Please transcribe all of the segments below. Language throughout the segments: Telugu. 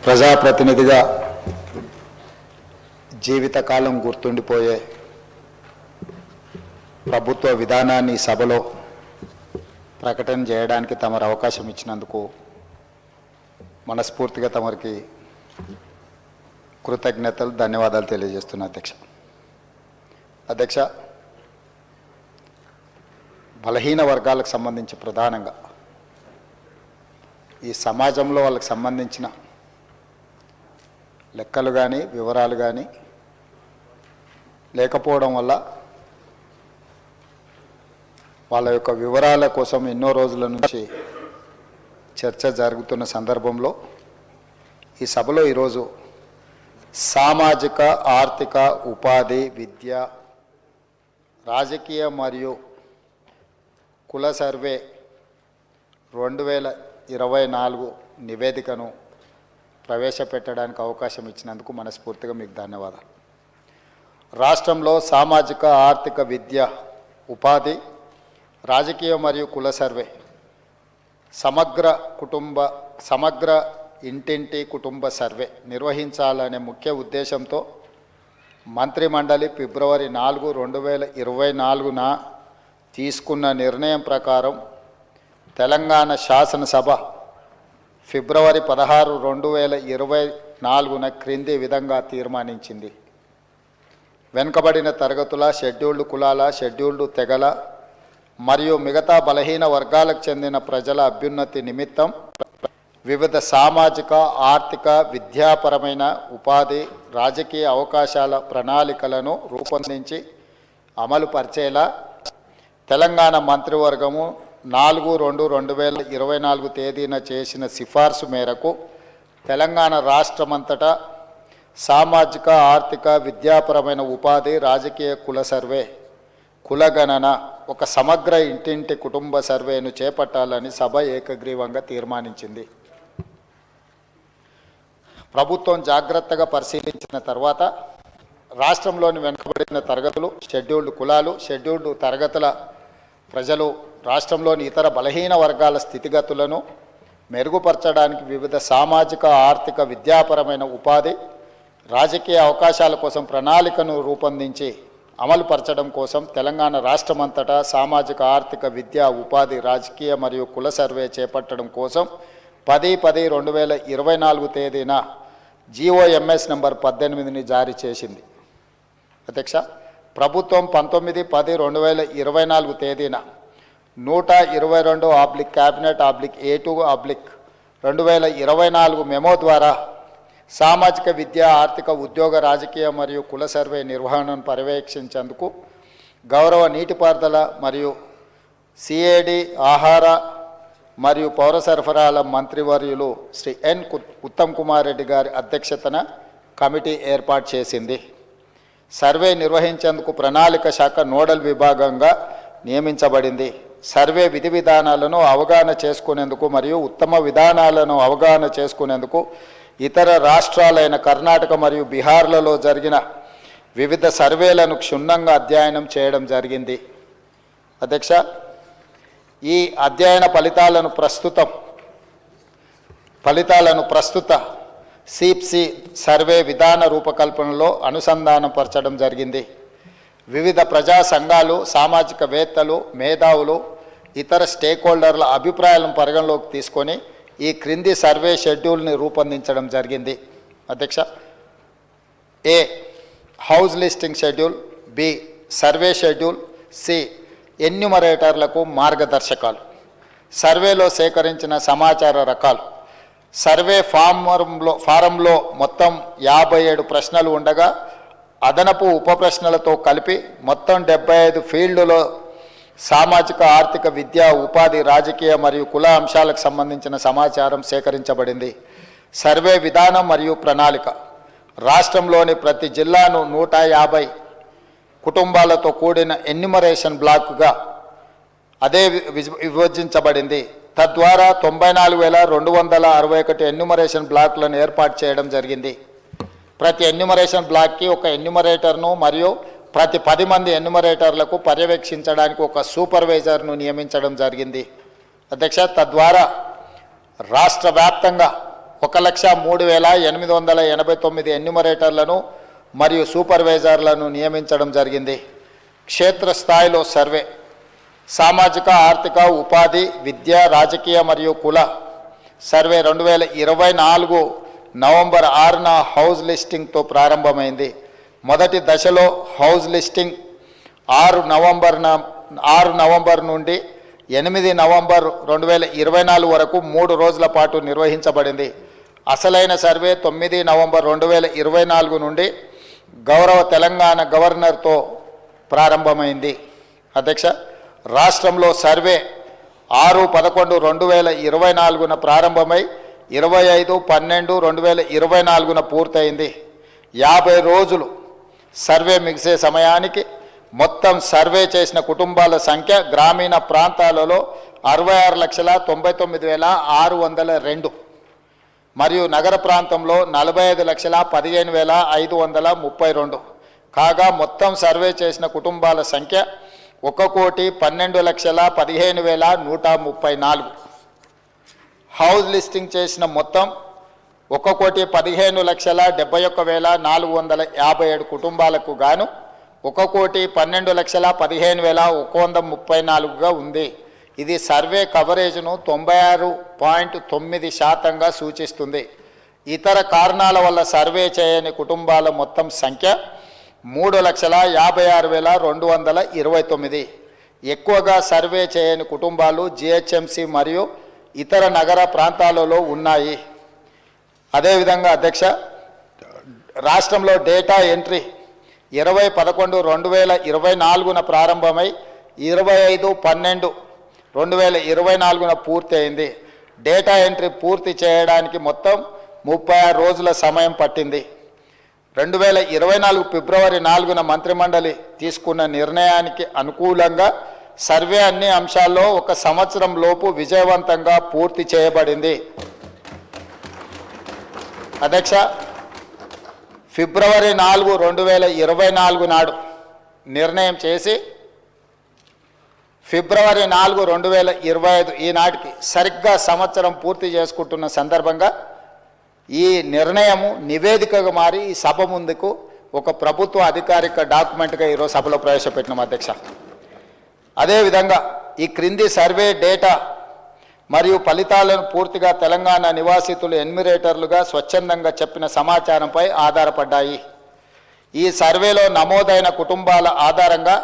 ప్రజాప్రతినిధిగా జీవితకాలం గుర్తుండిపోయే ప్రభుత్వ విధానాన్ని సభలో ప్రకటన చేయడానికి తమరు అవకాశం ఇచ్చినందుకు మనస్ఫూర్తిగా తమరికి కృతజ్ఞతలు ధన్యవాదాలు తెలియజేస్తున్నా అధ్యక్ష బలహీన వర్గాలకు సంబంధించి ప్రధానంగా ఈ సమాజంలో వాళ్ళకి సంబంధించిన లెక్కలు కానీ వివరాలు కానీ లేకపోవడం వల్ల వాళ్ళ యొక్క వివరాల కోసం ఎన్నో రోజుల నుంచి చర్చ జరుగుతున్న సందర్భంలో ఈ సభలో ఈరోజు సామాజిక ఆర్థిక ఉపాధి విద్య రాజకీయ మరియు కుల సర్వే 2024 నివేదికను ప్రవేశపెట్టడానికి అవకాశం ఇచ్చినందుకు మనస్ఫూర్తిగా మీకు ధన్యవాదాలు. రాష్ట్రంలో సామాజిక ఆర్థిక విద్య ఉపాధి రాజకీయ మరియు కుల సర్వే సమగ్ర ఇంటింటి కుటుంబ సర్వే నిర్వహించాలనే ముఖ్య ఉద్దేశంతో మంత్రిమండలి ఫిబ్రవరి 4, 2024న తీసుకున్న నిర్ణయం ప్రకారం తెలంగాణ శాసనసభ ఫిబ్రవరి 16, 2024న క్రింది విధంగా తీర్మానించింది. వెనుకబడిన తరగతుల, షెడ్యూల్డ్ కులాల, షెడ్యూల్డ్ తెగల మరియు మిగతా బలహీన వర్గాలకు చెందిన ప్రజల అభ్యున్నతి నిమిత్తం వివిధ సామాజిక ఆర్థిక విద్యాపరమైన ఉపాధి రాజకీయ అవకాశాల ప్రణాళికలను రూపొందించి అమలు పరిచేలా తెలంగాణ మంత్రివర్గము 4, 2024 తేదీన చేసిన సిఫార్సు మేరకు తెలంగాణ రాష్ట్రమంతటా సామాజిక ఆర్థిక విద్యాపరమైన ఉపాధి రాజకీయ కుల సర్వే కులగణన ఒక సమగ్ర ఇంటింటి కుటుంబ సర్వేను చేపట్టాలని సభ ఏకగ్రీవంగా తీర్మానించింది. ప్రభుత్వం జాగ్రత్తగా పరిశీలించిన తర్వాత రాష్ట్రంలోని వెనుకబడిన తరగతులు, షెడ్యూల్డ్ కులాలు, షెడ్యూల్డ్ తరగతుల ప్రజలు, రాష్ట్రంలోని ఇతర బలహీన వర్గాల స్థితిగతులను మెరుగుపరచడానికి వివిధ సామాజిక ఆర్థిక విద్యాపరమైన ఉపాధి రాజకీయ అవకాశాల కోసం ప్రణాళికను రూపొందించి అమలుపరచడం కోసం తెలంగాణ రాష్ట్రమంతటా సామాజిక ఆర్థిక విద్యా ఉపాధి రాజకీయ మరియు కుల సర్వే చేపట్టడం కోసం 10/10/2024 తేదీన GOMS నంబర్ 18ని జారీ చేసింది. అధ్యక్ష, ప్రభుత్వం 19/10/2024 తేదీన 122 క్యాబినెట్ A2 2024 మెమో ద్వారా సామాజిక విద్య ఆర్థిక ఉద్యోగ రాజకీయ మరియు కుల సర్వే నిర్వహణను పర్యవేక్షించేందుకు గౌరవ నీటిపారుదల మరియు CAD ఆహార మరియు పౌర సరఫరాల మంత్రివర్యులు శ్రీ N. ఉత్తమ్ కుమార్ రెడ్డి గారి అధ్యక్షతన కమిటీ ఏర్పాటు చేసింది. సర్వే నిర్వహించేందుకు ప్రణాళిక శాఖ నోడల్ విభాగంగా నియమించబడింది. సర్వే విధి విధానాలను అవగాహన చేసుకునేందుకు మరియు ఉత్తమ విధానాలను అవగాహన చేసుకునేందుకు ఇతర రాష్ట్రాలైన కర్ణాటక మరియు బీహార్లలో జరిగిన వివిధ సర్వేలను క్షుణ్ణంగా అధ్యయనం చేయడం జరిగింది. అధ్యక్ష, ఈ అధ్యయన ఫలితాలను ప్రస్తుత CPC సర్వే విధాన రూపకల్పనలో అనుసంధానపరచడం జరిగింది. వివిధ ప్రజా సంఘాలు, సామాజికవేత్తలు, మేధావులు, ఇతర స్టేక్ హోల్డర్ల అభిప్రాయాలను పరిగణలోకి తీసుకొని ఈ క్రింది సర్వే షెడ్యూల్ని రూపొందించడం జరిగింది. అధ్యక్ష, A. House listing schedule, B. Survey schedule, C. ఎన్యూమరేటర్లకు మార్గదర్శకాలు, సర్వేలో సేకరించిన సమాచార రకాలు. సర్వే ఫారంలో మొత్తం 57 ప్రశ్నలు ఉండగా అదనపు ఉప ప్రశ్నలతో కలిపి మొత్తం 75 ఫీల్డ్లో సామాజిక ఆర్థిక విద్యా ఉపాధి రాజకీయ మరియు కుల అంశాలకు సంబంధించిన సమాచారం సేకరించబడింది. సర్వే విధానం మరియు ప్రణాళిక రాష్ట్రంలోని ప్రతి జిల్లాను 150 కుటుంబాలతో కూడిన ఎన్యూమరేషన్ బ్లాక్గా విభజించబడింది. తద్వారా 94,261 ఎన్యూమరేషన్ బ్లాక్లను ఏర్పాటు చేయడం జరిగింది. ప్రతి ఎన్యూమరేషన్ బ్లాక్కి ఒక ఎన్యూమరేటర్ను మరియు ప్రతి 10 మంది ఎన్యూమరేటర్లకు పర్యవేక్షించడానికి ఒక సూపర్వైజర్ను నియమించడం జరిగింది. అధ్యక్ష, తద్వారా రాష్ట్ర వ్యాప్తంగా 1,03,889 ఎన్యూమరేటర్లను మరియు సూపర్వైజర్లను నియమించడం జరిగింది. క్షేత్రస్థాయిలో సర్వే, సామాజిక ఆర్థిక ఉపాధి, విద్య, రాజకీయ మరియు కుల సర్వే 2024 నవంబర్ 6న హౌస్ లిస్టింగ్తో ప్రారంభమైంది. మొదటి దశలో హౌస్ లిస్టింగ్ 6 నవంబర్ నుండి 8 నవంబర్ 2024 వరకు 3 రోజుల పాటు నిర్వహించబడింది. అసలైన సర్వే 9 నవంబర్ 2024 నుండి గౌరవ తెలంగాణ గవర్నర్తో ప్రారంభమైంది. అధ్యక్ష, రాష్ట్రంలో సర్వే 6/11/2024న ప్రారంభమై 25/12/2024న పూర్తయింది. 50 రోజులు సర్వే ముగిసే సమయానికి మొత్తం సర్వే చేసిన కుటుంబాల సంఖ్య గ్రామీణ ప్రాంతాలలో 66,99,602 మరియు నగర ప్రాంతంలో 45,15,532 కాగా మొత్తం సర్వే చేసిన కుటుంబాల సంఖ్య 1,12,15,134. హౌస్ లిస్టింగ్ చేసిన మొత్తం 1,15,71,457 కుటుంబాలకు గాను 1,12,15,134గా ఉంది. ఇది సర్వే కవరేజ్ను 96.9% సూచిస్తుంది. ఇతర కారణాల వల్ల సర్వే చేయని కుటుంబాల మొత్తం సంఖ్య 3,56,229. ఎక్కువగా సర్వే చేయని కుటుంబాలు జిహెచ్ఎంసి మరియు ఇతర నగర ప్రాంతాలలో ఉన్నాయి. అదేవిధంగా అధ్యక్ష, రాష్ట్రంలో డేటా ఎంట్రీ 20/11/2024న ప్రారంభమై 25/12/2024న పూర్తి అయింది. డేటా ఎంట్రీ పూర్తి చేయడానికి మొత్తం 36 రోజుల సమయం పట్టింది. 2024 ఫిబ్రవరి 4న మంత్రిమండలి తీసుకున్న నిర్ణయానికి అనుకూలంగా సర్వే అన్ని అంశాల్లో 1 సంవత్సరం లోపు విజయవంతంగా పూర్తి చేయబడింది. అధ్యక్ష, ఫిబ్రవరి 4, 2024 నాడు నిర్ణయం చేసి ఫిబ్రవరి 4, 2025 ఈనాటికి సరిగ్గా సంవత్సరం పూర్తి చేసుకుంటున్న సందర్భంగా ఈ నిర్ణయము నివేదికగా మారి ఈ సభ ముందుకు ఒక ప్రభుత్వ అధికారిక డాక్యుమెంట్గా ఈరోజు సభలో ప్రవేశపెట్టినాం అధ్యక్ష. అదేవిధంగా ఈ క్రింది సర్వే డేటా మరియు ఫలితాలను పూర్తిగా తెలంగాణ నివాసితులు ఎన్యూమరేటర్లుగా స్వచ్ఛందంగా చెప్పిన సమాచారంపై ఆధారపడ్డాయి. ఈ సర్వేలో నమోదైన కుటుంబాల ఆధారంగా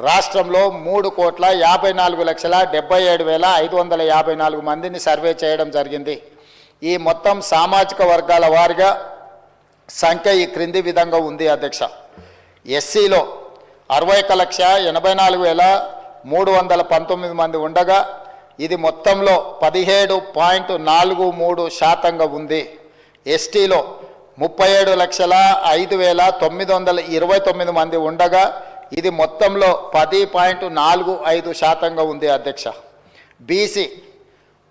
రాష్ట్రంలో 3,54,77,554 మందిని సర్వే చేయడం జరిగింది. ఈ మొత్తం సామాజిక వర్గాల వారిగా సంఖ్య ఈ క్రింది విధంగా ఉంది అధ్యక్ష. ఎస్సీలో 61,84,319 మంది ఉండగా ఇది మొత్తంలో 17.43% ఉంది. ఎస్టీలో 37,05,929 మంది ఉండగా ఇది మొత్తంలో 10.45% ఉంది అధ్యక్ష. బీసీ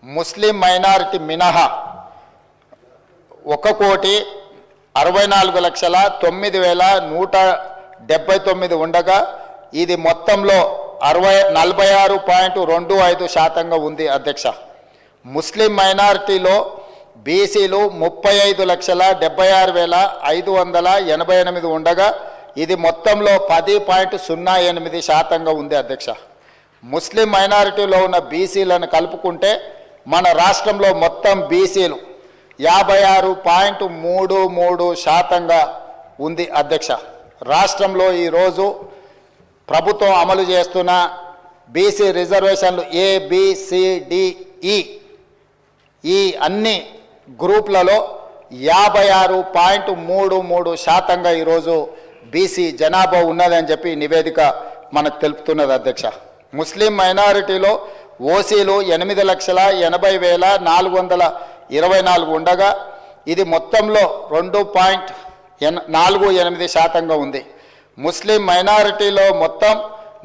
ముస్లిం మైనారిటీ మినహా 1,64,09,179 ఉండగా ఇది మొత్తంలో 46.25% ఉంది అధ్యక్ష. ముస్లిం మైనారిటీలో బీసీలు 35,76,588 ఉండగా ఇది మొత్తంలో 10.08% ఉంది అధ్యక్ష. ముస్లిం మైనారిటీలో ఉన్న బీసీలను కలుపుకుంటే మన రాష్ట్రంలో మొత్తం బీసీలు 56.33% ఉంది అధ్యక్ష. రాష్ట్రంలో ఈరోజు ప్రభుత్వం అమలు చేస్తున్న బీసీ రిజర్వేషన్లు ABCDE ఈ అన్ని గ్రూప్లలో 56.33% ఈరోజు బీసీ జనాభా ఉన్నదని చెప్పి నివేదిక మనకు తెలుపుతున్నది అధ్యక్ష. ముస్లిం మైనారిటీలో ఓసీలు 8,80,424 ఉండగా ఇది మొత్తంలో 2.48% ఉంది. ముస్లిం మైనారిటీలో మొత్తం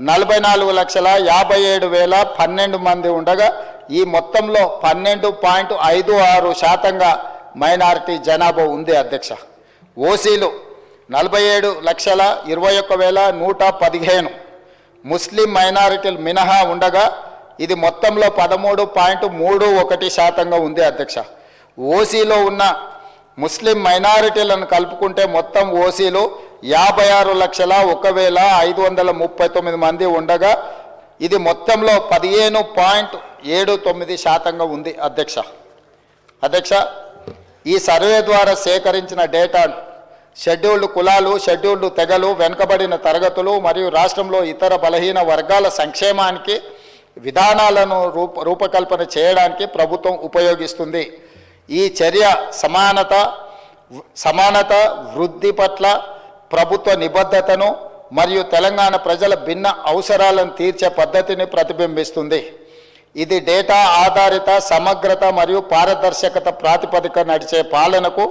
44,57,012 మంది ఉండగా ఈ మొత్తంలో 12.56% మైనారిటీ జనాభా ఉంది అధ్యక్ష. ఓసీలు 47,21,115 ముస్లిం మైనారిటీలు మినహా ఉండగా ఇది మొత్తంలో 13.31% ఉంది అధ్యక్ష. ఓసీలో ఉన్న ముస్లిం మైనారిటీలను కలుపుకుంటే మొత్తం ఓసీలు 56,01,539 మంది ఉండగా ఇది మొత్తంలో 15.79% ఉంది అధ్యక్ష. ఈ సర్వే ద్వారా సేకరించిన డేటా షెడ్యూల్డ్ కులాలు, షెడ్యూల్డ్ తెగలు, వెనుకబడిన తరగతులు మరియు రాష్ట్రంలో ఇతర బలహీన వర్గాల సంక్షేమానికి విధానాలను రూపకల్పన చేయడానికి ప్రభుత్వం ఉపయోగిస్తుంది. ఈ చర్య సమానత వృద్ధి పట్ల ప్రభుత్వ నిబద్ధతను మరియు తెలంగాణ ప్రజల భిన్న అవసరాలను తీర్చే పద్ధతిని ప్రతిబింబిస్తుంది. ఇది డేటా ఆధారిత సమగ్రత మరియు పారదర్శకత ప్రాతిపదిక నడిచే పాలనకు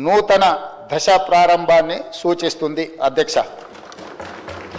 నూతన దశ ప్రారంభాన్ని సూచిస్తుంది అధ్యక్ష.